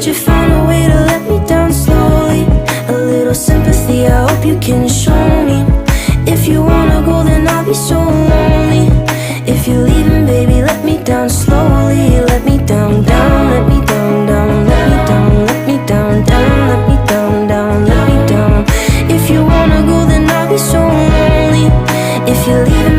that you found a way to let me down slowly. A little sympathy, I hope you can show me. If you wanna go, then I'll be so lonely. If you're leaving, baby, let me down slowly. Let me down, down, let me down, down, let me down, let me down, down, let me down, down, let me down. If you wanna go, then I'll be so lonely. If you're leaving,